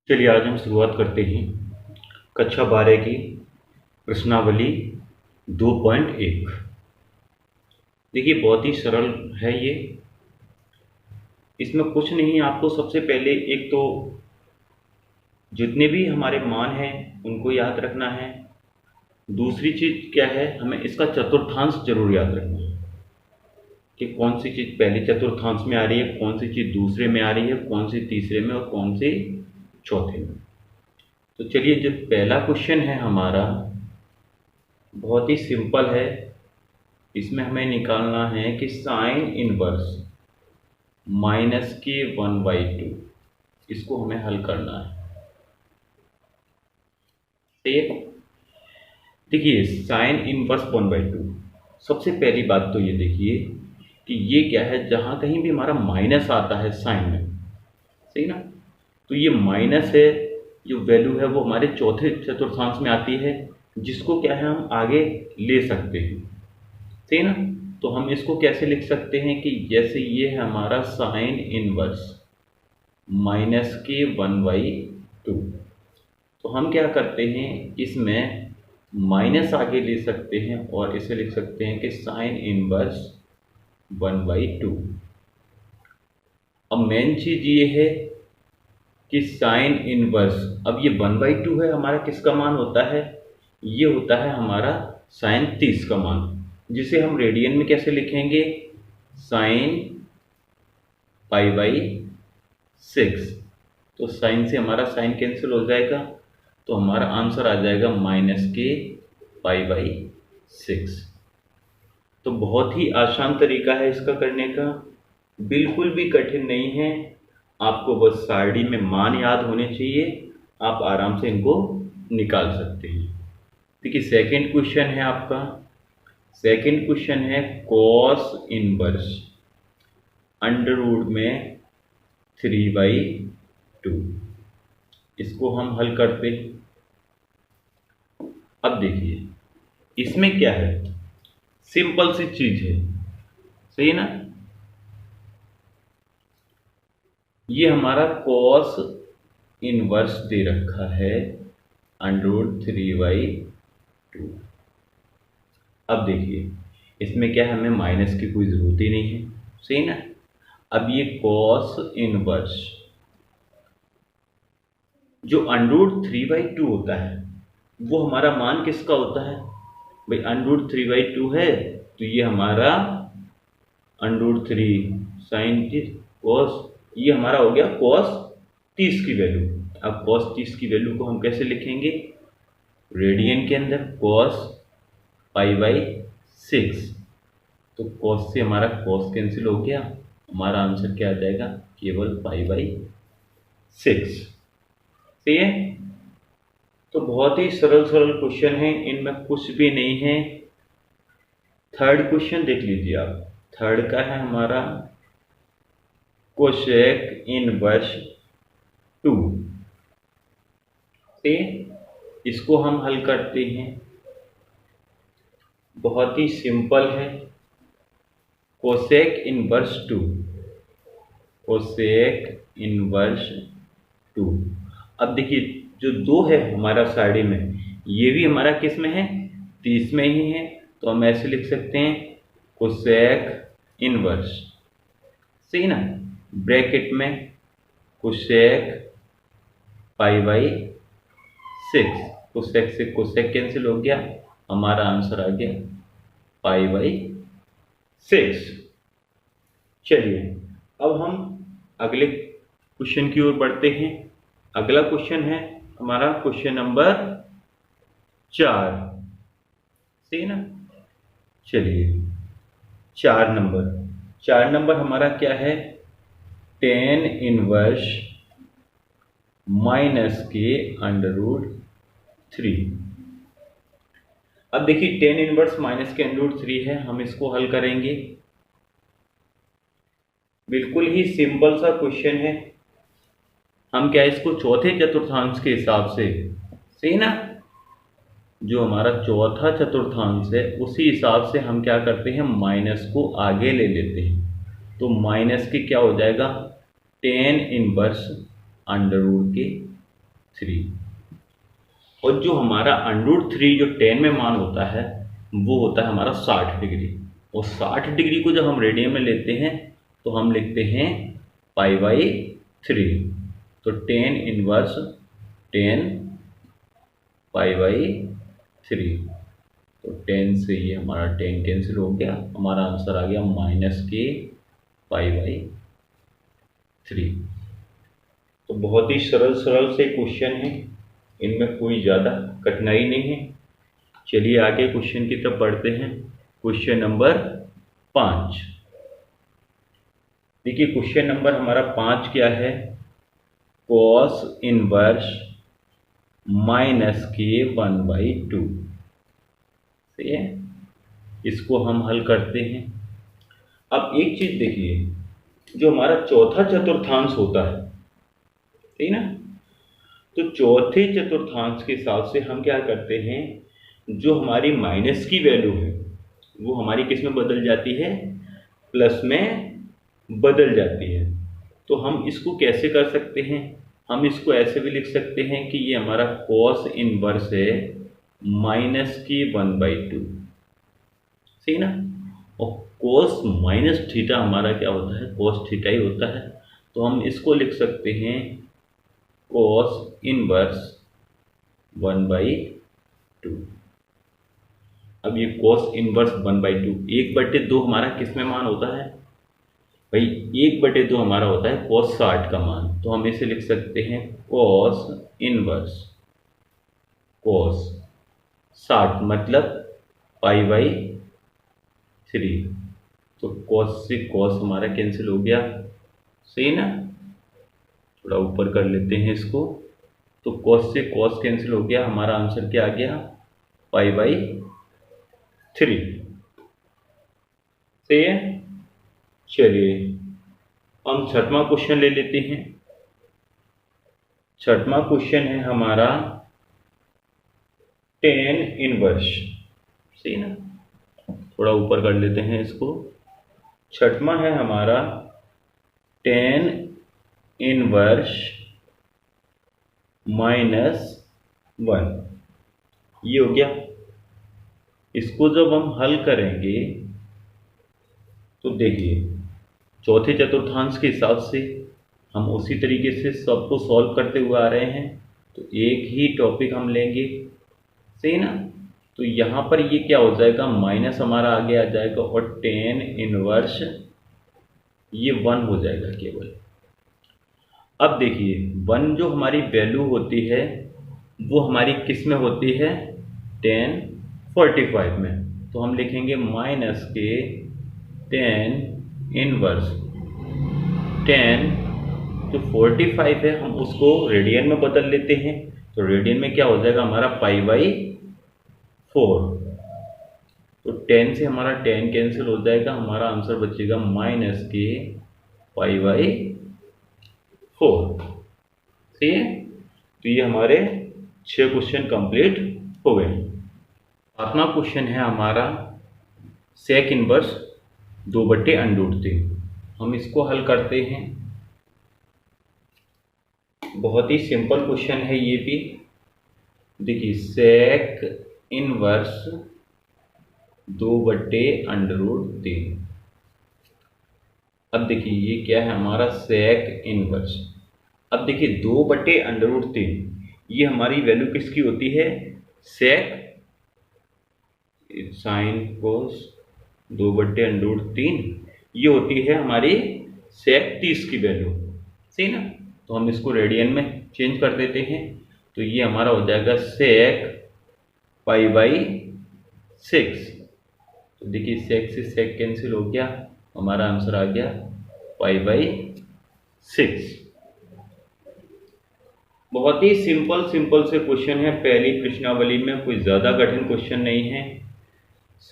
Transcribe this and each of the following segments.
चलिए आज हम शुरुआत करते हैं कक्षा 12 की प्रश्नावली 2.1। देखिए बहुत ही सरल है ये। इसमें कुछ नहीं, आपको सबसे पहले एक तो जितने भी हमारे मान हैं उनको याद रखना है। दूसरी चीज़ क्या है, हमें इसका चतुर्थांश जरूर याद रखना है कि कौन सी चीज़ पहले चतुर्थांश में आ रही है, कौन सी चीज़ दूसरे में आ रही है, कौन सी तीसरे में और कौन सी चौथे में। तो चलिए जो पहला क्वेश्चन है हमारा बहुत ही सिंपल है। इसमें हमें निकालना है कि साइन इनवर्स -k1/2, इसको हमें हल करना है। ठीक, देखिए साइन इनवर्स 1/2, सबसे पहली बात तो ये देखिए कि ये क्या है, जहाँ कहीं भी हमारा माइनस आता है साइन में, सही ना, तो ये माइनस है, जो वैल्यू है वो हमारे चौथे चतुर्थांश में आती है, जिसको क्या है हम आगे ले सकते हैं, सही ना। तो हम इसको कैसे लिख सकते हैं कि जैसे ये है हमारा साइन इनवर्स -k1/2, तो हम क्या करते हैं इसमें माइनस आगे ले सकते हैं और इसे लिख सकते हैं कि साइन इनवर्स 1/2। अब मेन चीज ये है कि साइन इनवर्स, अब ये 1/2 है, हमारा किसका मान होता है, ये होता है हमारा साइन 30 का मान, जिसे हम रेडियन में कैसे लिखेंगे, साइन π/6। तो साइन से हमारा साइन कैंसिल हो जाएगा, तो हमारा आंसर आ जाएगा -k π/6। तो बहुत ही आसान तरीका है इसका करने का, बिल्कुल भी कठिन नहीं है। आपको बस सारणी में मान याद होने चाहिए, आप आराम से इनको निकाल सकते हैं। देखिए सेकंड क्वेश्चन है आपका, सेकंड क्वेश्चन है कॉस इनवर्स अंडर रूट में 3/2, इसको हम हल करते हैं। अब देखिए इसमें क्या है, सिंपल सी चीज है, सही है ना। ये हमारा कॉस इनवर्स दे रखा है √3/2। अब देखिए इसमें क्या है, हमें माइनस की कोई जरूरत ही नहीं है, सही ना। अब ये कॉस इनवर्स जो √3/2 होता है, वो हमारा मान किसका होता है भाई, √3/2 है, तो ये हमारा √3 साइन कॉस, ये हमारा हो गया कॉस 30 की वैल्यू। अब कॉस 30 की वैल्यू को हम कैसे लिखेंगे, रेडियन के अंदर कॉस π/6, तो कॉस से हमारा कॉस कैंसिल हो गया, हमारा आंसर क्या आ जाएगा, केवल π/6। सही है। तो बहुत ही सरल सरल क्वेश्चन है, इनमें कुछ भी नहीं है। थर्ड क्वेश्चन देख लीजिए आप, थर्ड का है हमारा कोसेक इनवर्स 2, इसको हम हल करते हैं। बहुत ही सिंपल है, कोसेक इनवर्स 2, कोसेक इनवर्स 2। अब देखिए जो 2 है हमारा साइड में, ये भी हमारा किस में है, 30 में ही है, तो हम ऐसे लिख सकते हैं कोसेक इनवर्स, सही ना, ब्रैकेट में कोसेक π/6, कोसेक से कोसेक कैंसिल हो गया, हमारा आंसर आ गया π/6। चलिए अब हम अगले क्वेश्चन की ओर बढ़ते हैं। अगला क्वेश्चन है हमारा क्वेश्चन नंबर 4, सही ना। चलिए 4 नंबर हमारा क्या है, tan इनवर्स -k√3। अब देखिए tan इनवर्स -k√3 है, हम इसको हल करेंगे। बिल्कुल ही सिंपल सा क्वेश्चन है, हम क्या इसको चौथे चतुर्थांश के हिसाब से, सही ना, जो हमारा चौथा चतुर्थांश है उसी हिसाब से हम क्या करते हैं, माइनस को आगे ले लेते हैं। तो माइनस के क्या हो जाएगा, tan इनवर्स अंडर रूट के 3। और जो हमारा √3 जो 10 में मान होता है वो होता है हमारा 60 डिग्री। और 60 डिग्री को जब हम रेडियन में लेते हैं तो हम लिखते हैं π/3। तो 10 इनवर्स 10 π/3। तो 10 से ये हमारा 10 कैंसिल हो गया, हमारा आंसर आ गया -k π/3। तो बहुत ही सरल सरल से क्वेश्चन है, इनमें कोई ज़्यादा कठिनाई नहीं है। चलिए आगे क्वेश्चन की तरफ बढ़ते हैं। Question number 5। देखिए क्वेश्चन नंबर हमारा 5 क्या है, cos इनवर्स -k 1/2। सही है, इसको हम हल करते हैं। अब एक चीज देखिए, जो हमारा चौथा चतुर्थांश होता है, सही ना, तो चौथे चतुर्थांश के हिसाब से हम क्या करते हैं, जो हमारी माइनस की वैल्यू है वो हमारी किस में बदल जाती है, प्लस में बदल जाती है। तो हम इसको कैसे कर सकते हैं, हम इसको ऐसे भी लिख सकते हैं कि ये हमारा cos इनवर्स है -k 1/2। सही ना, और cos -θ हमारा क्या होता है, cos θ ही होता है। तो हम इसको लिख सकते हैं cos इनवर्स 1/2। अब ये cos इनवर्स 1/2, 1/2 हमारा किस में मान होता है भाई, 1/2 हमारा होता है cos 60 का मान। तो हम इसे लिख सकते हैं cos इनवर्स cos 60 मतलब π/3। तो cos से cos हमारा कैंसिल हो गया, सही ना, थोड़ा ऊपर कर लेते हैं इसको। तो cos से cos कैंसिल हो गया, हमारा आंसर क्या आ गया, π/3। सही है। चलिए हम छठवां क्वेश्चन ले लेते हैं। छठवां क्वेश्चन है हमारा tan इनवर्स। सही ना, थोड़ा ऊपर कर लेते हैं इसको। छठवां है हमारा tan इनवर्स -1। ये हो गया। इसको जब हम हल करेंगे तो देखिए चौथे चतुर्थांश के हिसाब से हम उसी तरीके से सबको सॉल्व करते हुए आ रहे हैं। तो एक ही टॉपिक हम लेंगे, सही ना। तो यहाँ पर ये क्या हो जाएगा, माइनस हमारा आगे आ जाएगा और tan इनवर्स ये 1 हो जाएगा केवल। अब देखिए 1 जो हमारी वैल्यू होती है वो हमारी किस में होती है, tan 45 में। तो हम लिखेंगे -k tan इनवर्स tan जो 45 है हम उसको रेडियन में बदल लेते हैं। तो रेडियन में क्या हो जाएगा हमारा π/4। तो 10 से हमारा 10 कैंसिल हो जाएगा, हमारा आंसर बचेगा -k π/4। सही है। तो ये हमारे 6 क्वेश्चन कंप्लीट हो गए। सातवां क्वेश्चन है हमारा sec इनवर्स 2/√3। हम इसको हल करते हैं। बहुत ही सिंपल क्वेश्चन है ये भी। देखिए sec इनवर्स 2/√3। अब देखिए ये क्या है हमारा sec इनवर्स। अब देखिए 2/√3 ये हमारी वैल्यू किसकी होती है, sec साइन कोस 2/√3 ये होती है हमारी sec 30 की वैल्यू, सही ना। तो हम इसको रेडियन में चेंज कर देते हैं। तो ये हमारा हो जाएगा sec π/6। तो देखिए sec से sec कैंसिल हो गया, हमारा आंसर आ गया π/6। बहुत ही सिंपल से क्वेश्चन है, पहली प्रश्नावली में कोई ज़्यादा कठिन क्वेश्चन नहीं है,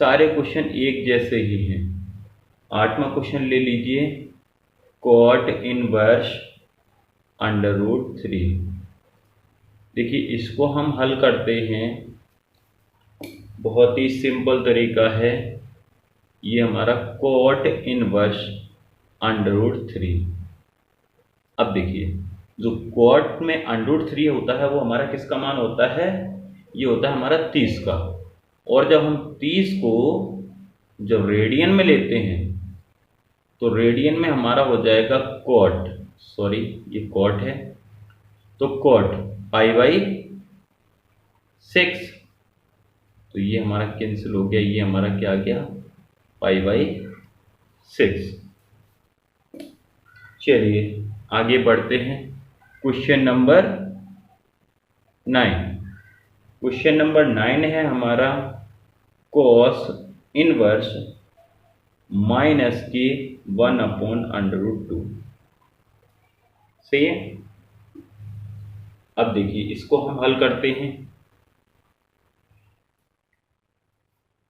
सारे क्वेश्चन एक जैसे ही हैं। 8वां क्वेश्चन ले लीजिए, cot इनवर्स √3। देखिए इसको हम हल करते हैं, बहुत ही सिंपल तरीका है। ये हमारा cot इनवर्स √3। अब देखिए जो क्वाड में √3 होता है वो हमारा किसका मान होता है, ये होता है हमारा 30 का। और जब हम 30 को जब रेडियन में लेते हैं तो रेडियन में हमारा हो जाएगा क्वाड, सॉरी ये क्वाड है, तो क्वाड π/6, तो ये हमारा कैंसिल हो गया, ये हमारा क्या आ गया π/6। चलिए आगे बढ़ते हैं। Question number 9। क्वेश्चन नंबर 9 है हमारा cos इनवर्स -1/√2। सही है। अब देखिए इसको हम हल करते हैं।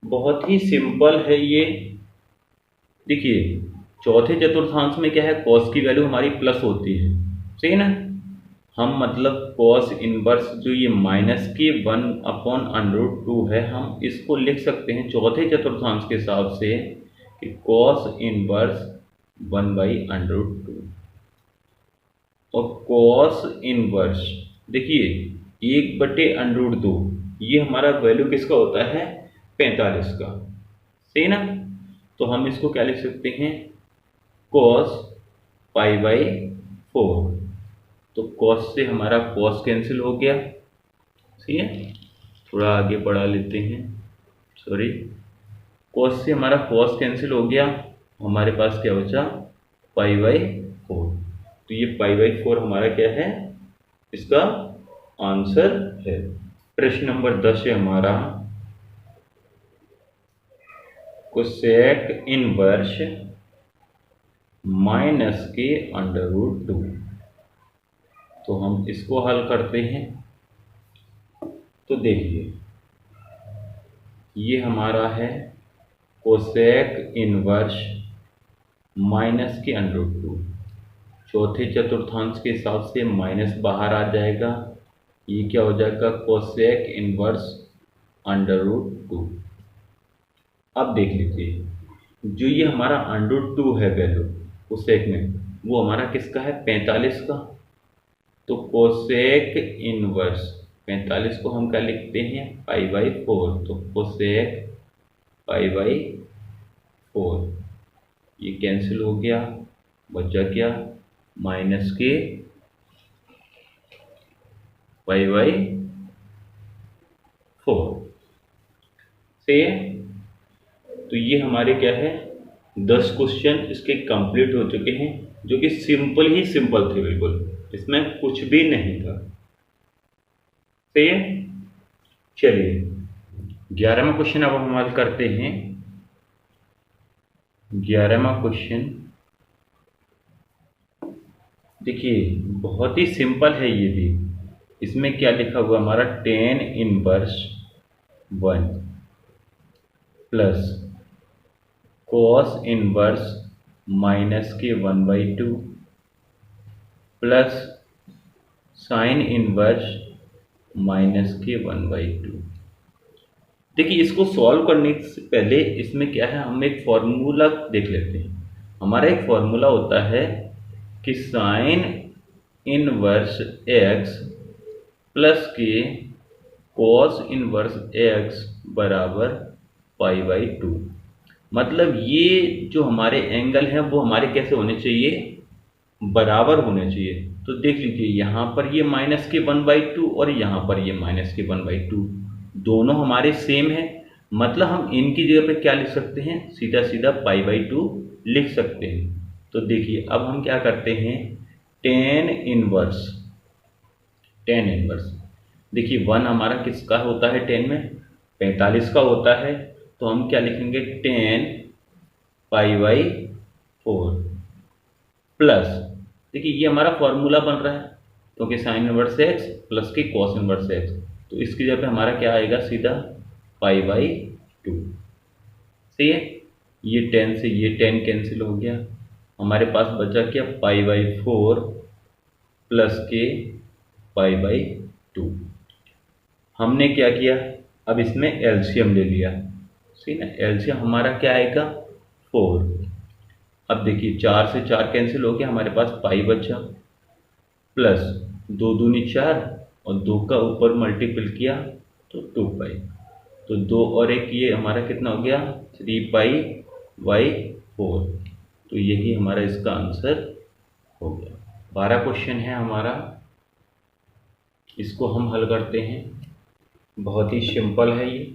बहुत ही सिंपल है ये। देखिए चौथे चतुर्थांश में क्या है, cos की वैल्यू हमारी प्लस होती है, सही ना। हम मतलब cos इनवर्स जो ये -1/√2 है, हम इसको लिख सकते हैं चौथे चतुर्थांश के हिसाब से कि cos इनवर्स 1/√2। और cos इनवर्स देखिए 1/√2, ये हमारा वैल्यू किसका होता है 45 का, सही ना। तो हम इसको क्या लिख सकते हैं cos π/4। तो cos से हमारा cos कैंसिल हो गया, सही है। थोड़ा आगे बढ़ा लेते हैं, सॉरी, cos से हमारा cos कैंसिल हो गया, हमारे पास क्या बचा π/4। तो ये π/4 हमारा क्या है, इसका आंसर है। प्रश्न नंबर 10 है हमारा कोसेक इनवर्स -√2। तो हम इसको हल करते हैं। तो देखिए ये हमारा है कोसेक इनवर्स -√2। चौथे चतुर्थांश के हिसाब से माइनस बाहर आ जाएगा, ये क्या हो जाएगा कोसेक इनवर्स √2। अब देख लीजिए जो ये हमारा √2 है वैल्यू कोसेक में, वो हमारा किसका है 45 का। तो कोसेक इनवर्स 45 को हम क्या लिखते हैं π/4। तो कोसेक π/4 ये कैंसिल हो गया, बचा क्या माइनस के π/4 से। तो ये हमारे क्या है 10 क्वेश्चन इसके कंप्लीट हो चुके हैं, जो कि सिंपल ही सिंपल थे, बिल्कुल इसमें कुछ भी नहीं था, सही है। चलिए 11वां क्वेश्चन अब हम हल करते हैं। 11वां क्वेश्चन देखिए बहुत ही सिंपल है ये भी। इसमें क्या लिखा हुआ हमारा tan inverse 1 plus cos inverse -1/2 plus sin inverse -1/2। देखिए इसको सॉल्व करने से पहले इसमें क्या है, हम एक फॉर्मूला देख लेते हैं। हमारा एक फॉर्मूला होता है कि sin इनवर्स x प्लस के cos इनवर्स x बराबर π/2। मतलब ये जो हमारे एंगल हैं वो हमारे कैसे होने चाहिए, बराबर होने चाहिए। तो देख लीजिए यहाँ पर ये -1/2 और यहाँ पर ये -1/2, दोनों हमारे सेम है। मतलब हम इनकी जगह पे क्या लिख सकते हैं, सीधा सीधा π/2 लिख सकते हैं। तो देखिए अब हम क्या करते हैं, tan इनवर्स देखिए 1 हमारा किसका होता है, tan में 45 का होता है। तो हम क्या लिखेंगे tan π/4 प्लस, देखिए ये हमारा फॉर्मूला बन रहा है क्योंकि साइन इनवर्स x प्लस की कॉस इनवर्स x, तो इसकी जगह पे हमारा क्या आएगा सीधा π/2, सही है। ये tan से ये tan कैंसिल हो गया, हमारे पास बचा क्या π/4 प्लस के π/2। हमने क्या किया, अब इसमें एलसीएम ले लिया, सही ना। एलसीएम हमारा क्या आएगा 4। अब देखिए 4 से 4 कैंसिल हो गया, हमारे पास पाई बचा प्लस 2 दूनी 4 और 2 का ऊपर मल्टीपल किया तो 2 पाई, तो 2 और 1 ये हमारा कितना हो गया 3 पाई बाई 4। तो यही हमारा इसका आंसर हो गया। 12 क्वेश्चन है हमारा, इसको हम हल करते हैं। बहुत ही सिंपल है ये।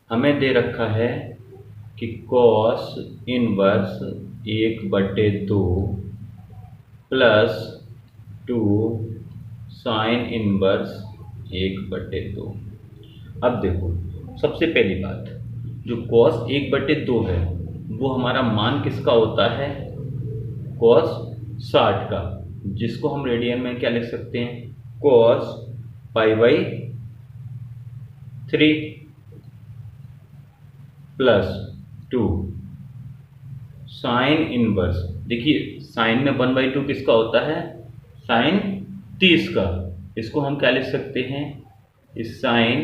हमें दे रखा है कि cos inverse 1/2 plus 2 sine inverse 1/2। अब देखो, सबसे पहली बात, जो कॉस 1/2 है वो हमारा मान किसका होता है, कॉस 60 का, जिसको हम रेडियन में क्या लिख सकते हैं, कॉस π/3 प्लस 2 साइन इनवर्स। देखिए साइन में 1/2 किसका होता है, साइन 30 का, इसको हम क्या लिख सकते हैं, इस साइन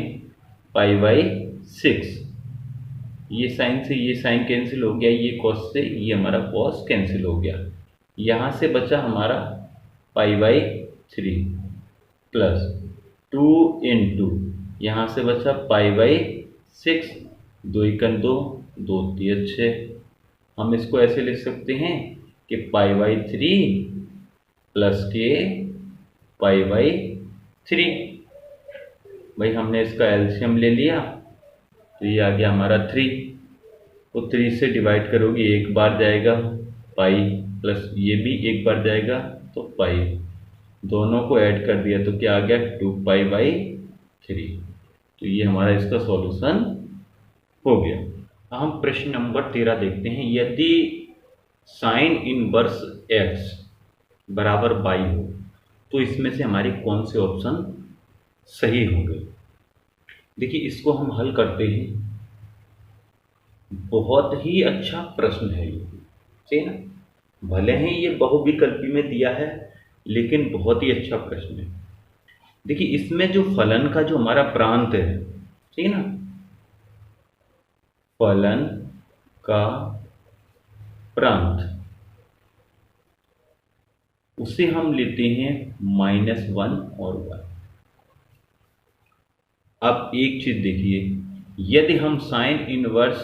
π/6। ये साइन से ये साइन कैंसिल हो गया, ये कॉस से ये हमारा कॉस कैंसिल हो गया। यहाँ से बचा हमारा π/3 प्लस 2 इंटू यहाँ से बचा π/6, 2 × 2 2 × 6। हम इसको ऐसे लिख सकते हैं कि π/3 प्लस के π/3। भाई हमने इसका एलसीएम ले लिया तो ये आ गया हमारा 3 को 3 से डिवाइड करोगे एक बार जाएगा पाई, प्लस ये भी एक बार जाएगा तो पाई, दोनों को ऐड कर दिया तो क्या आ गया 2π/3। तो ये हमारा इसका सॉल्यूशन हो गया। हम प्रश्न नंबर 13 देखते हैं। यदि साइन इनवर्स x बराबर बाई हो तो इसमें से हमारी कौन से ऑप्शन सही होंगे। देखिए इसको हम हल करते हैं। बहुत ही अच्छा प्रश्न है ये, सही ना, भले ही ये बहुविकल्पी में दिया है लेकिन बहुत ही अच्छा प्रश्न है। देखिए इसमें जो फलन का जो हमारा प्रांत है, ठीक ना, फलन का प्रांत उसे हम लेते हैं -1 और 1। अब एक चीज देखिए, यदि हम साइन इनवर्स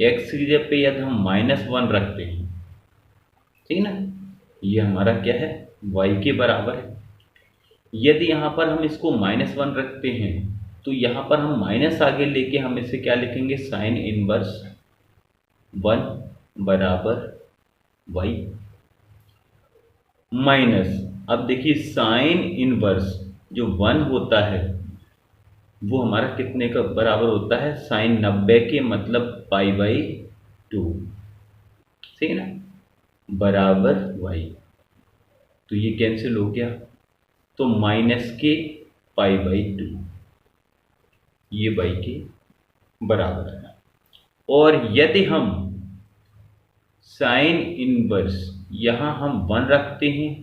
x की जगह पे यदि हम -1 रखते हैं, ठीक ना, ये हमारा क्या है y के बराबर है। यदि यहाँ पर हम इसको -1 रखते हैं तो यहाँ पर हम माइनस आगे लेके हम इसे क्या लिखेंगे, साइन इनवर्स 1 बराबर y माइनस। अब देखिए साइन इनवर्स जो 1 होता है वो हमारा कितने का बराबर होता है, साइन 90 के, मतलब π/2, ठीक है ना, बराबर y। तो ये कैंसिल हो गया तो माइनस के π/2 ये y के बराबर है। और यदि हम साइन इनवर्स यहां हम 1 रखते हैं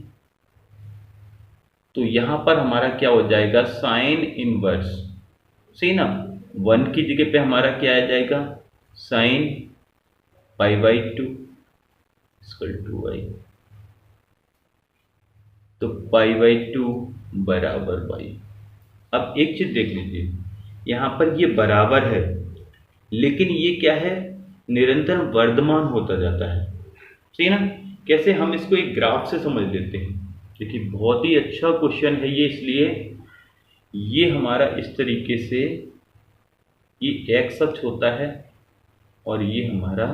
तो यहां पर हमारा क्या हो जाएगा, साइन इनवर्स, सही ना, 1 की जगह पे हमारा क्या आ जाएगा, साइन π/2 = y। तो π/2 बराबर y। अब एक चीज देख लीजिए, यहां पर ये बराबर है लेकिन ये क्या है, निरंतर वर्धमान होता जाता है, सही ना। कैसे, हम इसको एक ग्राफ से समझ लेते हैं। देखिए बहुत ही अच्छा क्वेश्चन है ये, इसलिए ये हमारा इस तरीके से ये x अक्ष होता है और ये हमारा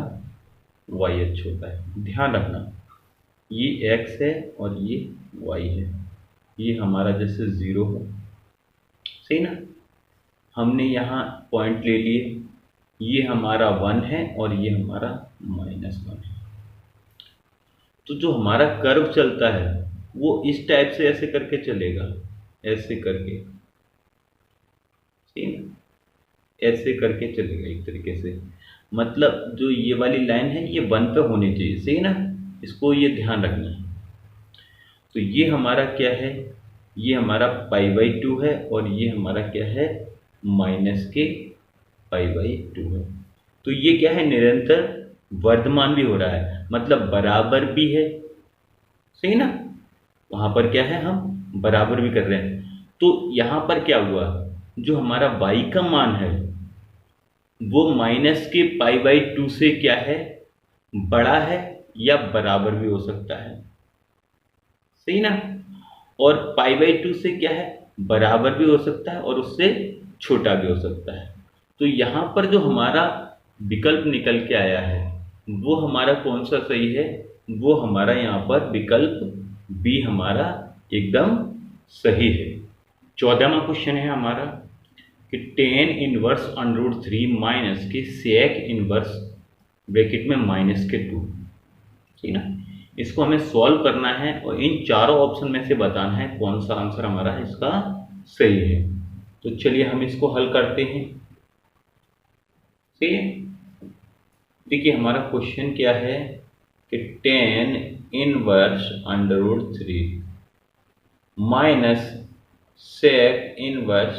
y अक्ष होता है। ध्यान रखना ये x है और ये y है, ये हमारा जैसे 0 हो, सही ना, हमने यहाँ पॉइंट ले लिए, ये हमारा 1 है और ये हमारा -1 है। तो जो हमारा कर्व चलता है वो इस टाइप से ऐसे करके चलेगा, ऐसे करके, ठीक है, ऐसे करके चलेगा एक तरीके से। मतलब जो ये वाली लाइन है ये 1 पे होनी चाहिए, सही ना, इसको ये ध्यान रखना है। तो ये हमारा क्या है, ये हमारा π/2 है और ये हमारा क्या है, -के π/2 है। तो ये क्या है, निरंतर वर्धमान भी हो रहा है, मतलब बराबर भी है, सही ना। वहां पर क्या है, हम बराबर भी कर रहे हैं। तो यहां पर क्या हुआ, जो हमारा y का मान है वो माइनस के π/2 से क्या है, बड़ा है या बराबर भी हो सकता है, सही ना। और π/2 से क्या है, बराबर भी हो सकता है और उससे छोटा भी हो सकता है। तो यहां पर जो हमारा विकल्प निकल के आया है वो हमारा कौन सा सही है, वो हमारा यहाँ पर विकल्प बी हमारा एकदम सही है। 14वां क्वेश्चन है हमारा कि tan इनवर्स √3 माइनस के सेक इनवर्स ब्रैकेट में -2, ठीक ना। इसको हमें सॉल्व करना है और इन चारों ऑप्शन में से बताना है कौन सा आंसर हमारा इसका सही है। तो चलिए हम इसको हल करते हैं। ठीक है, देखिए हमारा क्वेश्चन क्या है कि tan inverse √3 minus sec inverse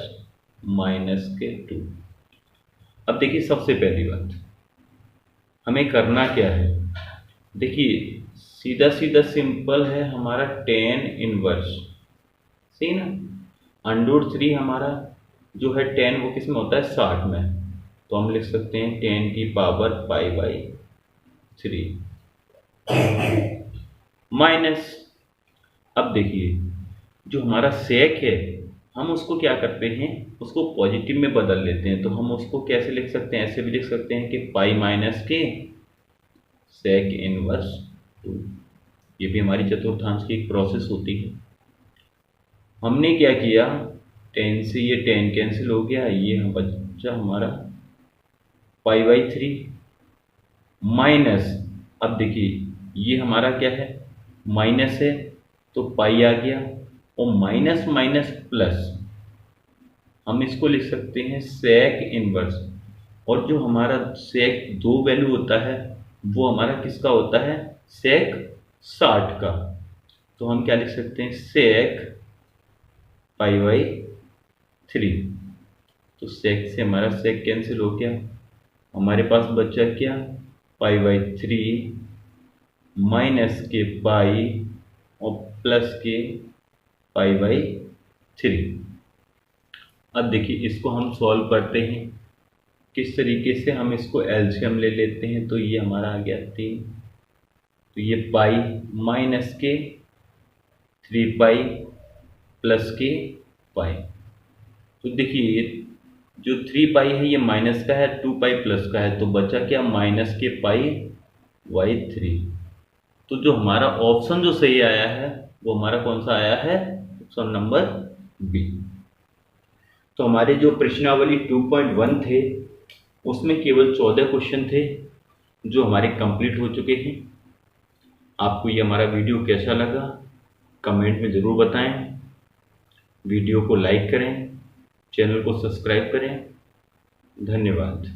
-2। अब देखिए सबसे पहली बात हमें करना क्या है, देखिए सीधा सीधा सिंपल है, हमारा tan इनवर्स, सही ना। √3 हमारा जो है tan वो किस में होता है, 60 में, तो हम लिख सकते हैं tan की पावर π/3 माइनस, अब देखिए जो हमारा सेक है हम उसको क्या करते हैं, उसको पॉजिटिव में बदल लेते हैं। तो हम उसको कैसे लिख सकते हैं, ऐसे भी लिख सकते हैं कि पाई माइनस के सेक इनवर्स 2। ये भी हमारी चतुर्थांश की एक प्रोसेस होती है। हमने क्या किया, tan से ये tan कैंसिल हो गया, ये बच्चा हमारा π/3 माइनस, अब देखिए ये हमारा क्या है, माइनस है तो पाई आ गया, और माइनस माइनस प्लस, हम इसको लिख सकते हैं सेक इनवर्स। और जो हमारा सेक 2 वैल्यू होता है वो हमारा किसका होता है, सेक 60 का। तो हम क्या लिख सकते हैं, सेक π/3। तो सेक से हमारा सेक कैंसिल हो गया, हमारे पास बचा क्या, π/3 माइनस के पाई और प्लस के π/3। अब देखिए इसको हम सॉल्व करते हैं किस तरीके से, हम इसको एलसीएम ले लेते हैं। तो ये हमारा आ गया 3, तो ये पाई माइनस के 3 पाई प्लस के पाई। तो देखिए ये जो 3 पाई है ये माइनस का है, 2 पाई प्लस का है, तो बचा क्या, माइनस के π/3। तो जो हमारा ऑप्शन जो सही आया है वो हमारा कौन सा आया है, ऑप्शन नंबर बी। तो हमारे जो प्रश्नावली 2.1 थे उसमें केवल 14 क्वेश्चन थे जो हमारे कंप्लीट हो चुके हैं। आपको ये हमारा वीडियो कैसा लगा कमेंट में ज़रूर बताएं। वीडियो को लाइक करें, चैनल को सब्सक्राइब करें। धन्यवाद।